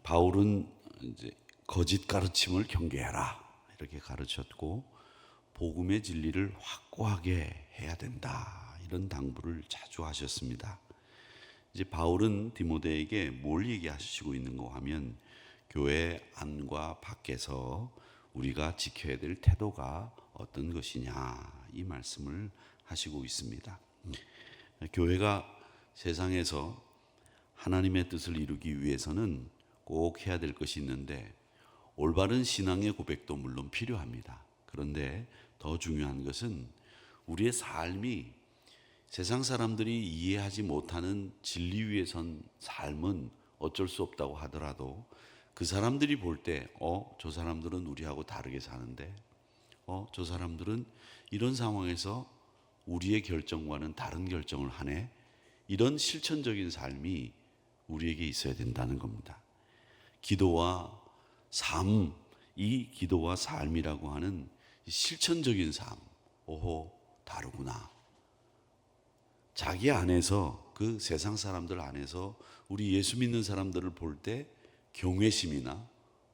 바울은 이제 거짓 가르침을 경계해라 이렇게 가르쳤고, 복음의 진리를 확고하게 해야 된다 이런 당부를 자주 하셨습니다. 이제 바울은 디모데에게 뭘 얘기하시고 있는가 하면, 교회 안과 밖에서 우리가 지켜야 될 태도가 어떤 것이냐 이 말씀을 하시고 있습니다. 교회가 세상에서 하나님의 뜻을 이루기 위해서는 꼭 해야 될 것이 있는데, 올바른 신앙의 고백도 물론 필요합니다. 그런데 더 중요한 것은 우리의 삶이 세상 사람들이 이해하지 못하는 진리 위에 선 삶은 어쩔 수 없다고 하더라도, 그 사람들이 볼 때 저 사람들은 우리하고 다르게 사는데, 저 사람들은 이런 상황에서 우리의 결정과는 다른 결정을 하네, 이런 실천적인 삶이 우리에게 있어야 된다는 겁니다. 기도와 삶, 이 기도와 삶이라고 하는 실천적인 삶, 다르구나. 자기 안에서, 그 세상 사람들 안에서 우리 예수 믿는 사람들을 볼 때 경외심이나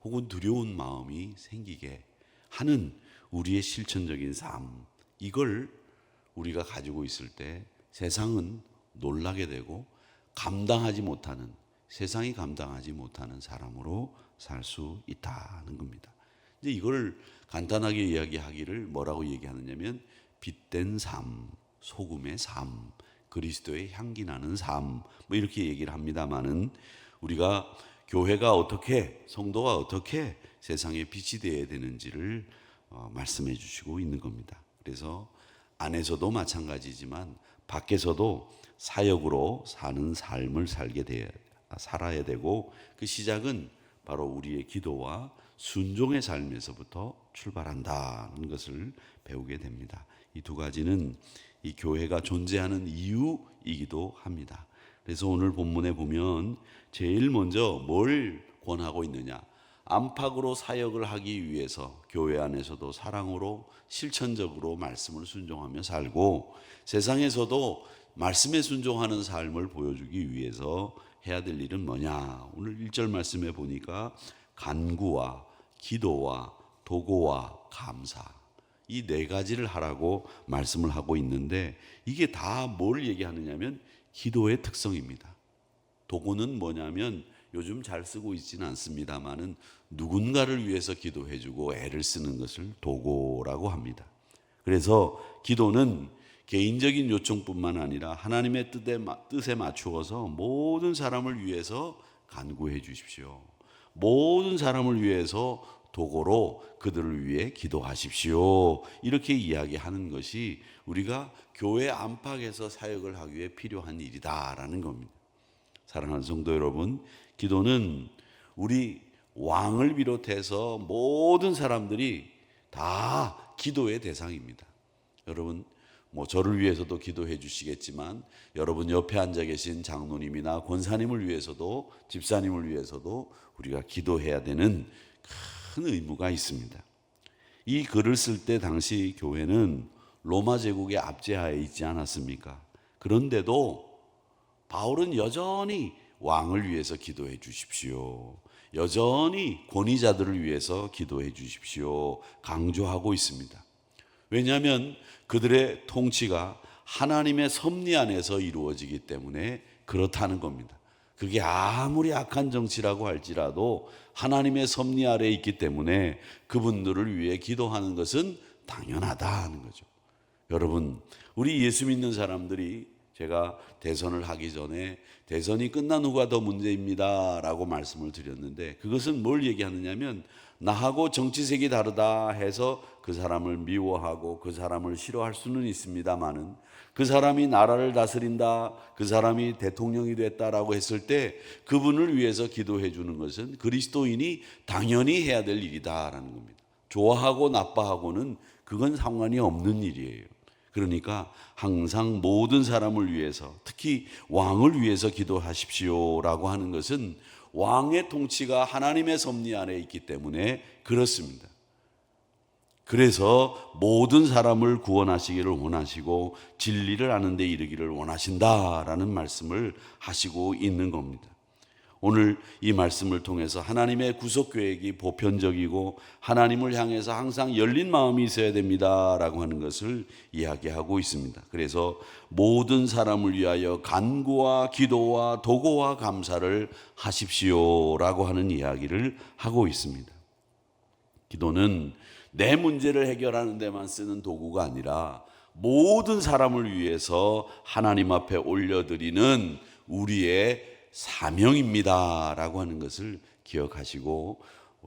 혹은 두려운 마음이 생기게 하는 우리의 실천적인 삶, 이걸 우리가 가지고 있을 때 세상은 놀라게 되고 감당하지 못하는, 세상이 감당하지 못하는 사람으로 살 수 있다는 겁니다. 이제 이걸 간단하게 이야기하기를 뭐라고 얘기하느냐면, 빛된 삶, 소금의 삶, 그리스도의 향기 나는 삶, 뭐 이렇게 얘기를 합니다마는, 우리가 교회가 어떻게, 성도가 어떻게 세상에 빛이 되어야 되는지를 말씀해 주시고 있는 겁니다. 그래서 안에서도 마찬가지지만 밖에서도 사역으로 사는 삶을 살아야 되고, 그 시작은 바로 우리의 기도와 순종의 삶에서부터 출발한다는 것을 배우게 됩니다. 이 두 가지는 이 교회가 존재하는 이유이기도 합니다. 그래서 오늘 본문에 보면 제일 먼저 뭘 권하고 있느냐, 안팎으로 사역을 하기 위해서 교회 안에서도 사랑으로 실천적으로 말씀을 순종하며 살고, 세상에서도 말씀에 순종하는 삶을 보여주기 위해서 해야 될 일은 뭐냐, 오늘 1절 말씀에 보니까 간구와 기도와 도고와 감사, 이 네 가지를 하라고 말씀을 하고 있는데, 이게 다 뭘 얘기하느냐면 기도의 특성입니다. 도고는 뭐냐면, 요즘 잘 쓰고 있지는 않습니다만은 누군가를 위해서 기도해주고 애를 쓰는 것을 도고라고 합니다. 그래서 기도는 개인적인 요청뿐만 아니라 하나님의 뜻에 맞추어서 모든 사람을 위해서 간구해 주십시오, 모든 사람을 위해서 도고로 그들을 위해 기도하십시오, 이렇게 이야기하는 것이 우리가 교회 안팎에서 사역을 하기 위해 필요한 일이다라는 겁니다. 사랑하는 성도 여러분, 기도는 우리 왕을 비롯해서 모든 사람들이 다 기도의 대상입니다. 여러분, 저를 위해서도 기도해 주시겠지만, 여러분 옆에 앉아 계신 장로님이나 권사님을 위해서도, 집사님을 위해서도 우리가 기도해야 되는 큰 의무가 있습니다. 이 글을 쓸 때 당시 교회는 로마 제국의 압제하에 있지 않았습니까? 그런데도 바울은 여전히 왕을 위해서 기도해 주십시오, 여전히 권위자들을 위해서 기도해 주십시오 강조하고 있습니다. 왜냐하면 그들의 통치가 하나님의 섭리 안에서 이루어지기 때문에 그렇다는 겁니다. 그게 아무리 악한 정치라고 할지라도 하나님의 섭리 아래에 있기 때문에 그분들을 위해 기도하는 것은 당연하다는 거죠. 여러분, 우리 예수 믿는 사람들이, 제가 대선을 하기 전에 대선이 끝난 후가 더 문제입니다 라고 말씀을 드렸는데, 그것은 뭘 얘기하느냐면, 나하고 정치색이 다르다 해서 그 사람을 미워하고 그 사람을 싫어할 수는 있습니다만은, 그 사람이 나라를 다스린다, 그 사람이 대통령이 됐다라고 했을 때 그분을 위해서 기도해 주는 것은 그리스도인이 당연히 해야 될 일이다라는 겁니다. 좋아하고 나빠하고는 그건 상관이 없는 일이에요. 그러니까 항상 모든 사람을 위해서, 특히 왕을 위해서 기도하십시오라고 하는 것은 왕의 통치가 하나님의 섭리 안에 있기 때문에 그렇습니다. 그래서 모든 사람을 구원하시기를 원하시고 진리를 아는 데 이르기를 원하신다라는 말씀을 하시고 있는 겁니다. 오늘 이 말씀을 통해서 하나님의 구속 계획이 보편적이고 하나님을 향해서 항상 열린 마음이 있어야 됩니다라고 하는 것을 이야기하고 있습니다. 그래서 모든 사람을 위하여 간구와 기도와 도고와 감사를 하십시오라고 하는 이야기를 하고 있습니다. 기도는 내 문제를 해결하는 데만 쓰는 도구가 아니라 모든 사람을 위해서 하나님 앞에 올려드리는 우리의 사명입니다 라고 하는 것을 기억하시고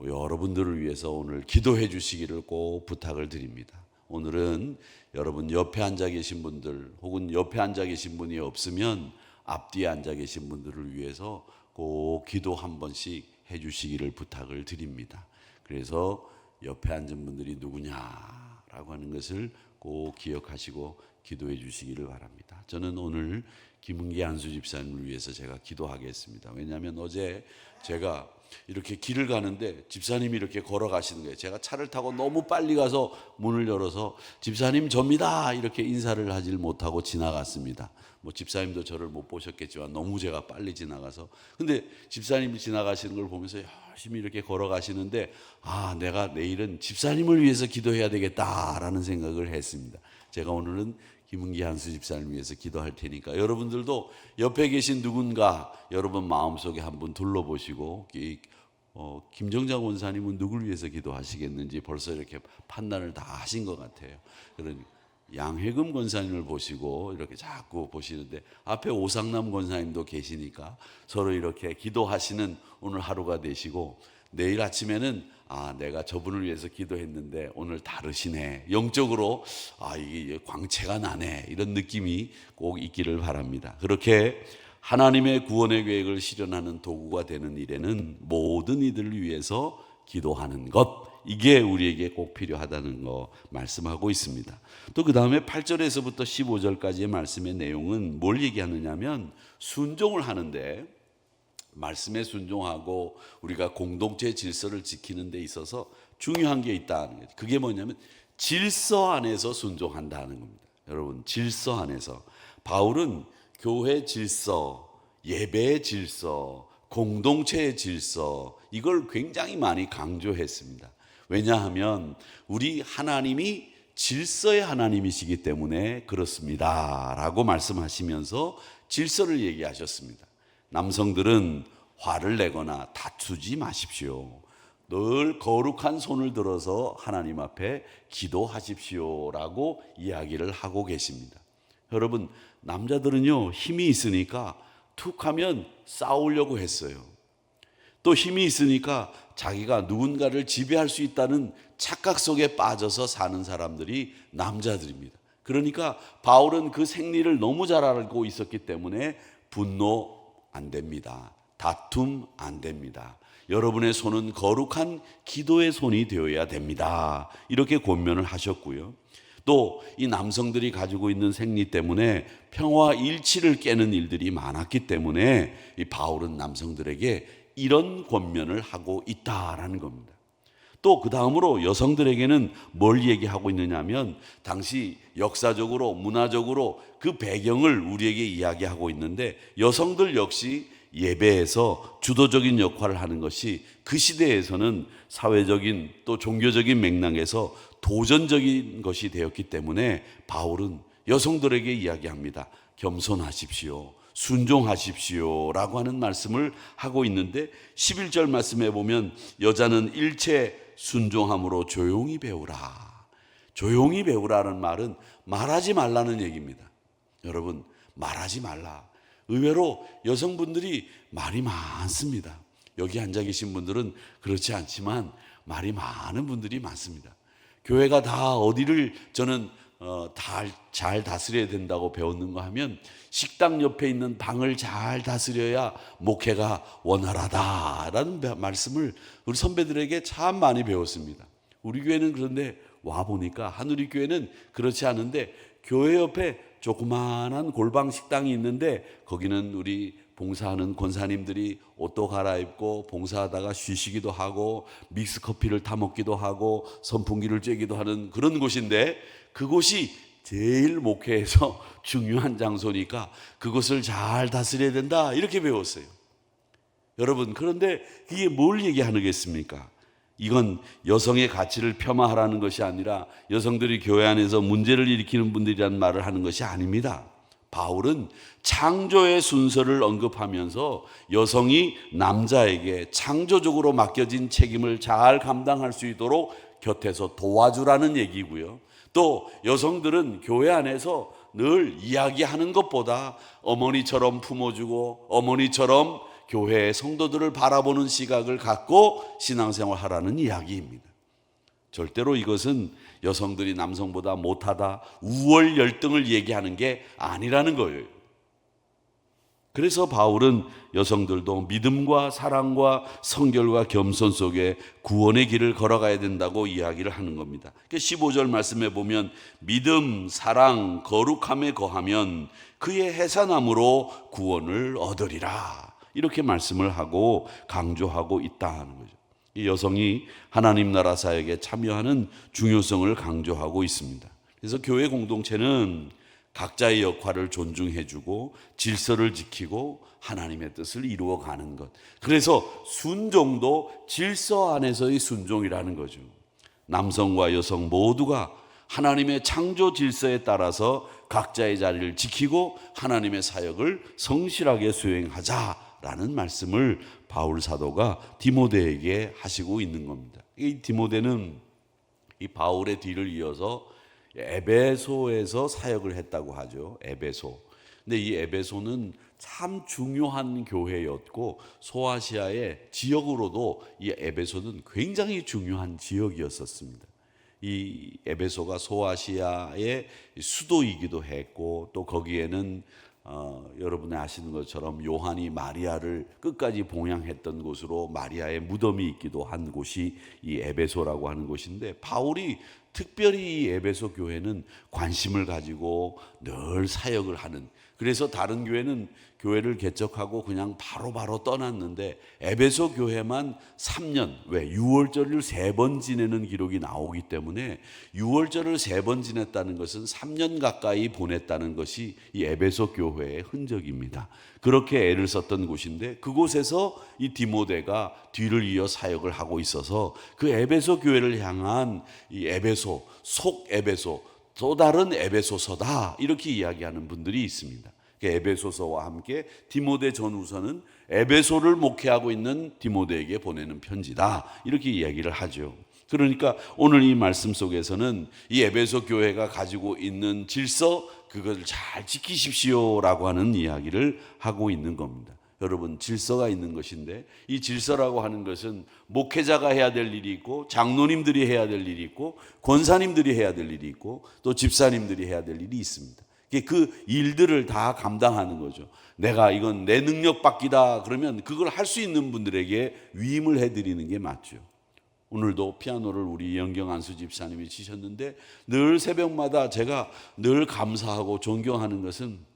여러분들을 위해서 오늘 기도해 주시기를 꼭 부탁을 드립니다. 오늘은 여러분 옆에 앉아 계신 분들 혹은 옆에 앉아 계신 분이 없으면 앞뒤에 앉아 계신 분들을 위해서 꼭 기도 한 번씩 해 주시기를 부탁을 드립니다. 그래서 옆에 앉은 분들이 누구냐라고 하는 것을 꼭 기억하시고 기도해 주시기를 바랍니다. 저는 오늘 김은기 안수 집사님을 위해서 제가 기도하겠습니다. 왜냐하면 어제 제가 이렇게 길을 가는데 집사님이 이렇게 걸어가시는 거예요. 제가 차를 타고 너무 빨리 가서 문을 열어서 집사님 접니다 이렇게 인사를 하질 못하고 지나갔습니다. 뭐 집사님도 저를 못 보셨겠지만 너무 제가 빨리 지나가서, 근데 집사님이 지나가시는 걸 보면서 열심히 이렇게 걸어가시는데 내가 내일은 집사님을 위해서 기도해야 되겠다라는 생각을 했습니다. 제가 오늘은 김은기 한수 집사님을 위해서 기도할 테니까 여러분들도 옆에 계신 누군가 여러분 마음속에 한번 둘러보시고 김정장 원사님은 누굴 위해서 기도하시겠는지 벌써 이렇게 판단을 다 하신 것 같아요. 그러니까 양혜금 권사님을 보시고 이렇게 자꾸 보시는데 앞에 오상남 권사님도 계시니까 서로 이렇게 기도하시는 오늘 하루가 되시고, 내일 아침에는 내가 저분을 위해서 기도했는데 오늘 다르시네, 영적으로 이게 광채가 나네, 이런 느낌이 꼭 있기를 바랍니다. 그렇게 하나님의 구원의 계획을 실현하는 도구가 되는 일에는 모든 이들을 위해서 기도하는 것, 이게 우리에게 꼭 필요하다는 거 말씀하고 있습니다. 또 그 다음에 8절에서부터 15절까지의 말씀의 내용은 뭘 얘기하느냐면 순종을 하는데, 말씀에 순종하고 우리가 공동체 질서를 지키는 데 있어서 중요한 게 있다는 거예요. 그게 뭐냐면 질서 안에서 순종한다는 겁니다. 여러분, 질서 안에서 바울은 교회 질서, 예배의 질서, 공동체의 질서, 이걸 굉장히 많이 강조했습니다. 왜냐하면 우리 하나님이 질서의 하나님이시기 때문에 그렇습니다 라고 말씀하시면서 질서를 얘기하셨습니다. 남성들은 화를 내거나 다투지 마십시오. 늘 거룩한 손을 들어서 하나님 앞에 기도하십시오 라고 이야기를 하고 계십니다. 여러분, 남자들은요 힘이 있으니까 툭 하면 싸우려고 했어요. 또 힘이 있으니까 자기가 누군가를 지배할 수 있다는 착각 속에 빠져서 사는 사람들이 남자들입니다. 그러니까 바울은 그 생리를 너무 잘 알고 있었기 때문에 분노 안 됩니다. 다툼 안 됩니다. 여러분의 손은 거룩한 기도의 손이 되어야 됩니다. 이렇게 권면을 하셨고요. 또 이 남성들이 가지고 있는 생리 때문에 평화 일치를 깨는 일들이 많았기 때문에 이 바울은 남성들에게 이런 권면을 하고 있다라는 겁니다. 또 그 다음으로 여성들에게는 뭘 얘기하고 있느냐면 당시 역사적으로 문화적으로 그 배경을 우리에게 이야기하고 있는데, 여성들 역시 예배에서 주도적인 역할을 하는 것이 그 시대에서는 사회적인 또 종교적인 맥락에서 도전적인 것이 되었기 때문에 바울은 여성들에게 이야기합니다. 겸손하십시오, 순종하십시오 라고 하는 말씀을 하고 있는데, 11절 말씀에 보면 여자는 일체 순종함으로 조용히 배우라. 조용히 배우라는 말은 말하지 말라는 얘기입니다. 여러분, 말하지 말라. 의외로 여성분들이 말이 많습니다. 여기 앉아 계신 분들은 그렇지 않지만 말이 많은 분들이 많습니다. 교회가 다 어디를 저는 잘 다스려야 된다고 배웠는가 하면 식당 옆에 있는 방을 잘 다스려야 목회가 원활하다라는 말씀을 우리 선배들에게 참 많이 배웠습니다. 우리 교회는 그런데 와보니까 한우리 교회는 그렇지 않은데, 교회 옆에 조그마한 골방 식당이 있는데 거기는 우리 봉사하는 권사님들이 옷도 갈아입고 봉사하다가 쉬시기도 하고 믹스커피를 타먹기도 하고 선풍기를 쬐기도 하는 그런 곳인데, 그곳이 제일 목회에서 중요한 장소니까 그것을 잘 다스려야 된다, 이렇게 배웠어요. 여러분, 그런데 이게 뭘 얘기하겠습니까? 이건 여성의 가치를 폄하하라는 것이 아니라 여성들이 교회 안에서 문제를 일으키는 분들이라는 말을 하는 것이 아닙니다. 바울은 창조의 순서를 언급하면서 여성이 남자에게 창조적으로 맡겨진 책임을 잘 감당할 수 있도록 곁에서 도와주라는 얘기고요. 또 여성들은 교회 안에서 늘 이야기하는 것보다 어머니처럼 품어주고 어머니처럼 교회의 성도들을 바라보는 시각을 갖고 신앙생활 하라는 이야기입니다. 절대로 이것은 여성들이 남성보다 못하다, 우월 열등을 얘기하는 게 아니라는 거예요. 그래서 바울은 여성들도 믿음과 사랑과 성결과 겸손 속에 구원의 길을 걸어가야 된다고 이야기를 하는 겁니다. 15절 말씀에 보면 믿음, 사랑, 거룩함에 거하면 그의 해산함으로 구원을 얻으리라, 이렇게 말씀을 하고 강조하고 있다는 거죠. 이 여성이 하나님 나라 사역에 참여하는 중요성을 강조하고 있습니다. 그래서 교회 공동체는 각자의 역할을 존중해주고 질서를 지키고 하나님의 뜻을 이루어가는 것. 그래서 순종도 질서 안에서의 순종이라는 거죠. 남성과 여성 모두가 하나님의 창조 질서에 따라서 각자의 자리를 지키고 하나님의 사역을 성실하게 수행하자라는 말씀을 바울 사도가 디모데에게 하시고 있는 겁니다. 이 디모데는 이 바울의 뒤를 이어서 에베소에서 사역을 했다고 하죠. 에베소. 근데 이 에베소는 참 중요한 교회였고 소아시아의 지역으로도 이 에베소는 굉장히 중요한 지역이었었습니다. 이 에베소가 소아시아의 수도이기도 했고 또 거기에는 여러분이 아시는 것처럼 요한이 마리아를 끝까지 봉양했던 곳으로 마리아의 무덤이 있기도 한 곳이 이 에베소라고 하는 곳인데, 바울이 특별히 이 에베소 교회는 관심을 가지고 늘 사역을 하는, 그래서 다른 교회는 교회를 개척하고 그냥 바로바로 떠났는데 에베소 교회만 3년, 왜? 유월절을 3번 지내는 기록이 나오기 때문에 유월절을 3번 지냈다는 것은 3년 가까이 보냈다는 것이 이 에베소 교회의 흔적입니다. 그렇게 애를 썼던 곳인데 그곳에서 이 디모데가 뒤를 이어 사역을 하고 있어서 그 에베소 교회를 향한 이 에베소, 속 에베소, 또 다른 에베소서다, 이렇게 이야기하는 분들이 있습니다. 에베소서와 함께 디모데 전후서는 에베소를 목회하고 있는 디모데에게 보내는 편지다, 이렇게 이야기를 하죠. 그러니까 오늘 이 말씀 속에서는 이 에베소 교회가 가지고 있는 질서, 그것을 잘 지키십시오라고 하는 이야기를 하고 있는 겁니다. 여러분, 질서가 있는 것인데 이 질서라고 하는 것은 목회자가 해야 될 일이 있고 장로님들이 해야 될 일이 있고 권사님들이 해야 될 일이 있고 또 집사님들이 해야 될 일이 있습니다. 그 일들을 다 감당하는 거죠. 내가 이건 내 능력 밖이다 그러면 그걸 할 수 있는 분들에게 위임을 해드리는 게 맞죠. 오늘도 피아노를 우리 영경 안수 집사님이 치셨는데 늘 새벽마다 제가 늘 감사하고 존경하는 것은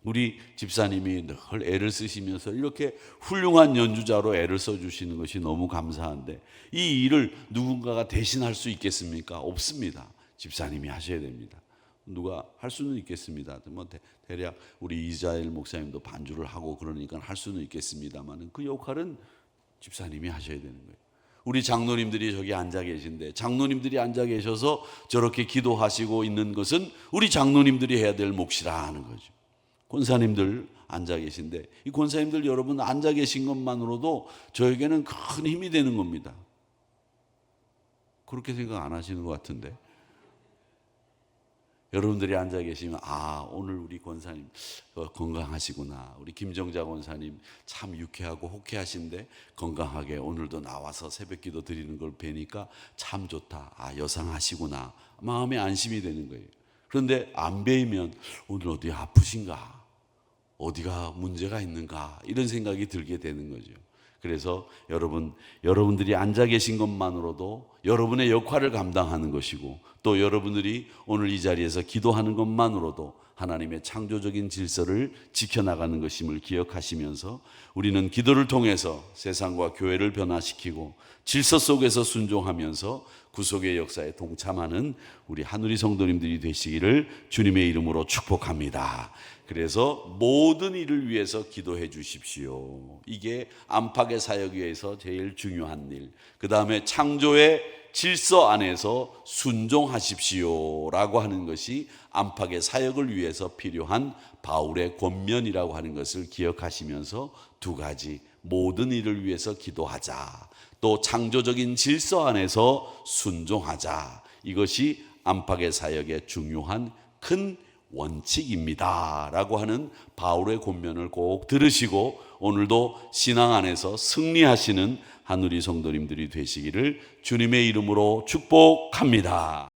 우리 집사님이 늘 애를 쓰시면서 이렇게 훌륭한 연주자로 애를 써주시는 것이 너무 감사한데, 이 일을 누군가가 대신할 수 있겠습니까? 없습니다. 집사님이 하셔야 됩니다. 누가 할 수는 있겠습니다. 뭐 대략 우리 이자엘 목사님도 반주를 하고 그러니까 할 수는 있겠습니다만 그 역할은 집사님이 하셔야 되는 거예요. 우리 장로님들이 저기 앉아 계신데 장로님들이 앉아 계셔서 저렇게 기도하시고 있는 것은 우리 장로님들이 해야 될 몫이라 하는 거죠. 권사님들 앉아 계신데 이 권사님들 여러분 앉아 계신 것만으로도 저에게는 큰 힘이 되는 겁니다. 그렇게 생각 안 하시는 것 같은데, 여러분들이 앉아 계시면 오늘 우리 권사님 건강하시구나, 우리 김정자 권사님 참 유쾌하고 호쾌하신데 건강하게 오늘도 나와서 새벽기도 드리는 걸 뵈니까 참 좋다, 여상하시구나, 마음에 안심이 되는 거예요. 그런데 안 뵈면 오늘 어디 아프신가, 어디가 문제가 있는가, 이런 생각이 들게 되는 거죠. 그래서 여러분들이 앉아 계신 것만으로도 여러분의 역할을 감당하는 것이고 또 여러분들이 오늘 이 자리에서 기도하는 것만으로도 하나님의 창조적인 질서를 지켜나가는 것임을 기억하시면서 우리는 기도를 통해서 세상과 교회를 변화시키고 질서 속에서 순종하면서 구속의 역사에 동참하는 우리 하누리 성도님들이 되시기를 주님의 이름으로 축복합니다. 그래서 모든 일을 위해서 기도해 주십시오. 이게 안팎의 사역에 위해서 제일 중요한 일. 그 다음에 창조의 질서 안에서 순종하십시오 라고 하는 것이 안팎의 사역을 위해서 필요한 바울의 권면이라고 하는 것을 기억하시면서 두 가지, 모든 일을 위해서 기도하자, 또 창조적인 질서 안에서 순종하자, 이것이 안팎의 사역의 중요한 큰 원칙입니다 라고 하는 바울의 권면을 꼭 들으시고 오늘도 신앙 안에서 승리하시는 하누리 성도님들이 되시기를 주님의 이름으로 축복합니다.